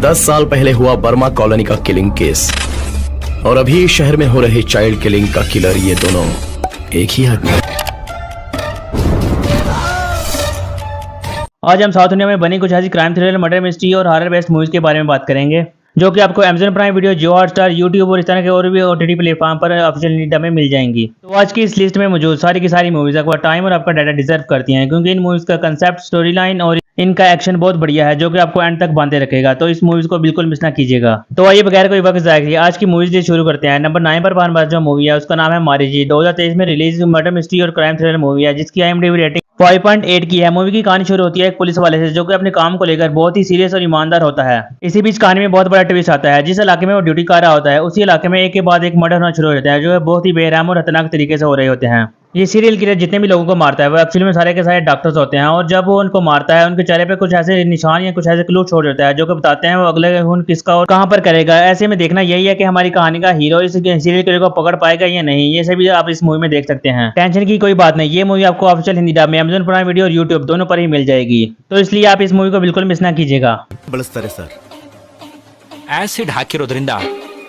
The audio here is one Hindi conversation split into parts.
10 साल पहले हुआ बर्मा कॉलोनी का किलिंग केस और अभी शहर में हो रहे चाइल्ड किलिंग का किलर, ये दोनों एक ही आदमी। आज हम साउथ इंडिया में बनी कुछ ऐसी क्राइम थ्रिलर, मर्डर मिस्ट्री और हॉरर बेस्ड मूवीज के बारे में बात करेंगे जो कि आपको Amazon प्राइम वीडियो, जियो हॉटस्टार, यूट्यूब और इस तरह के और भी OTT प्लेटफॉर्म पर ऑफिशियल इंडिया में मिल जाएंगी। तो आज की इस लिस्ट में मौजूद सारी की सारी मूवीज आपका टाइम और आपका डाटा डिजर्व करती हैं, क्योंकि इन मूवीज का कंसेप्ट, स्टोरी लाइन और इनका एक्शन बहुत बढ़िया है जो कि आपको एंड तक बांधे रखेगा। तो इस मूवीज को बिल्कुल मिस ना कीजिएगा। तो आइए बगैर कोई वक्त जाए आज की मूवीज शुरू करते हैं। नंबर 9 पर हमारे जो मूवी है उसका नाम है मारी जी। 2023 में रिलीज मर्डर मिस्ट्री और क्राइम थ्रिलर मूवी है जिसकी IMDb रेटिंग 5.8 की है। मूवी की कहानी शुरू होती है एक पुलिस वाले से जो कि अपने काम को लेकर बहुत ही सीरियस और ईमानदार होता है। इसी बीच कहानी में बहुत बड़ा ट्विस्ट आता है। जिस इलाके में वो ड्यूटी कर रहा होता है उसी इलाके में एक के बाद एक मर्डर होना शुरू हो जाता है जो है बहुत ही बेरहम और खतरनाक तरीके से हो रहे होते हैं। ये सीरियल किलर जितने भी लोगों को मारता है वो एक्चुअली में सारे के सारे डॉक्टर्स होते हैं, और जब वो उनको मारता है उनके चेहरे पे कुछ ऐसे निशान या कुछ ऐसे क्लू छोड़ देता है जो कि बताते हैं वो अगले खून किसका और कहां पर करेगा। ऐसे में देखना यही है कि हमारी कहानी का हीरो इस सीरियल किलर को पकड़ पाएगा या नहीं। ये सभी आप इस मूवी में देख सकते हैं। टेंशन की कोई बात नहीं, ये मूवी आपको ऑफिशियल हिंदी डब में Amazon प्राइम वीडियो और यूट्यूब दोनों पर ही मिल जाएगी, तो इसलिए आप इस मूवी को बिल्कुल मिस ना कीजिएगा। ಬಳಸ್ತಾರೆ ಸರ್ ಆಸಿಡ್ ಹಾಕಿರೋದ್ರಿಂದ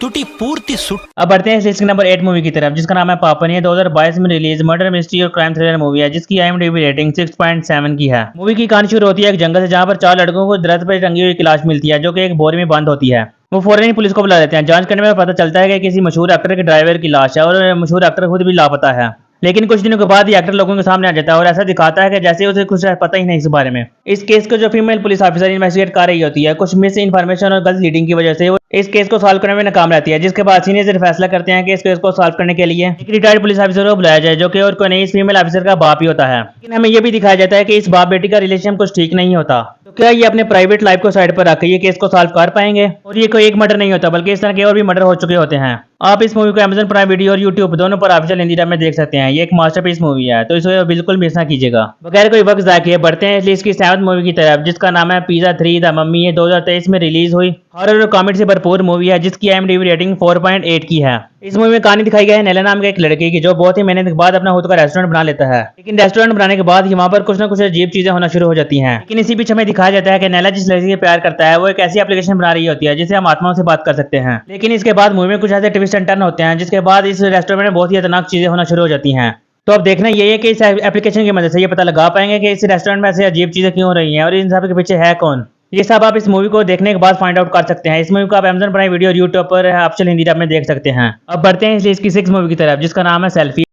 तुटी पूर्ति सुट। अब बढ़ते हैं लिस्ट नंबर 8 मूवी की तरफ जिसका नाम है पापन। ये 2022 में रिलीज मर्डर मिस्ट्री और क्राइम थ्रिलर मूवी है जिसकी IMDb रेटिंग 6.7 की है। मूवी की कहानी शुरू होती है एक जंगल से जहां पर 4 लड़कों को दरख्त पर टंगी हुई लाश मिलती है जो कि एक बोरे में बंद होती है। वो फौरन ही पुलिस को बुला देते हैं। जांच करने में पता चलता है कि किसी मशहूर एक्टर के ड्राइवर की लाश है और मशहूर एक्टर खुद भी लापता है। लेकिन कुछ दिनों के बाद ये एक्टर लोगों के सामने आ जाता है और ऐसा दिखाता है कि जैसे उसे कुछ पता ही नहीं इस बारे में। इस केस को जो फीमेल पुलिस ऑफिसर इन्वेस्टिगेट कर रही होती है कुछ मिस इन्फॉर्मेशन और गलत लीडिंग की वजह से वो इस केस को सॉल्व करने में नाकाम रहती है, जिसके बाद सीनियर फैसला करते हैं कि इस केस को सॉल्व करने के लिए एक रिटायर्ड पुलिस ऑफिसर को बुलाया जाए जो कि और कोई नहीं इस फीमेल ऑफिसर का बाप ही होता है। लेकिन हमें यह भी दिखाया जाता है कि इस बाप बेटी का रिलेशन कुछ ठीक नहीं होता। तो क्या ये अपने प्राइवेट लाइफ को साइड पर रखकर ये केस को सॉल्व कर पाएंगे? और ये कोई एक मर्डर नहीं होता बल्कि इस तरह के और भी मर्डर हो चुके होते हैं। आप इस मूवी को Amazon प्राइम वीडियो और यूट्यूब दोनों पर ऑफिशियल हिंदी डब में देख सकते हैं। ये एक मास्टरपीस मूवी है तो इसे बिल्कुल मिस ना कीजिएगा। बगैर कोई वक्त जाए किए बढ़ते हैं इसलिए इसकी 7th मूवी की तरफ जिसका नाम है पिज़्ज़ा 3 द मम्मी। ये 2023 में रिलीज हुई हॉरर और कॉमेडी से भरपूर मूवी है जिसकी IMDb रेटिंग 4.8 की है। इस मूवी में कहानी दिखाई गई है नैला नाम के एक लड़के की जो बहुत ही मेहनत के बाद अपना खुद का रेस्टोरेंट बना लेता है। लेकिन रेस्टोरेंट बनाने के बाद ही वहाँ पर कुछ ना कुछ अजीब चीजें होना शुरू हो जाती हैं। लेकिन इसी बीच हमें दिखाया जाता है कि नैला जिस लड़की से प्यार करता है वो एक ऐसी एप्लीकेशन बना रही होती है जिससे हम आत्माओं से बात कर सकते हैं। लेकिन इसके बाद मूवी में कुछ ऐसे ट्विस्ट एंड टर्न होते हैं जिसके बाद इस रेस्टोरेंट में बहुत ही खतरनाक चीजें होना शुरू हो जाती हैं। तो अब देखना यही है कि इस एप्लीकेशन की मदद से ये पता लगा पाएंगे कि इस रेस्टोरेंट में ऐसे अजीब चीजें क्यों हो रही हैं और इन सब के पीछे है कौन। ये सब आप इस मूवी को देखने के बाद फाइंड आउट कर सकते हैं। इस मूवी को आप Amazon प्राइम वीडियो और यूट्यूब पर ऑफिशियल हिंदी डब में देख सकते हैं। अब बढ़ते हैं इसकी 6 मूवी की तरफ जिसका नाम है सेल्फी।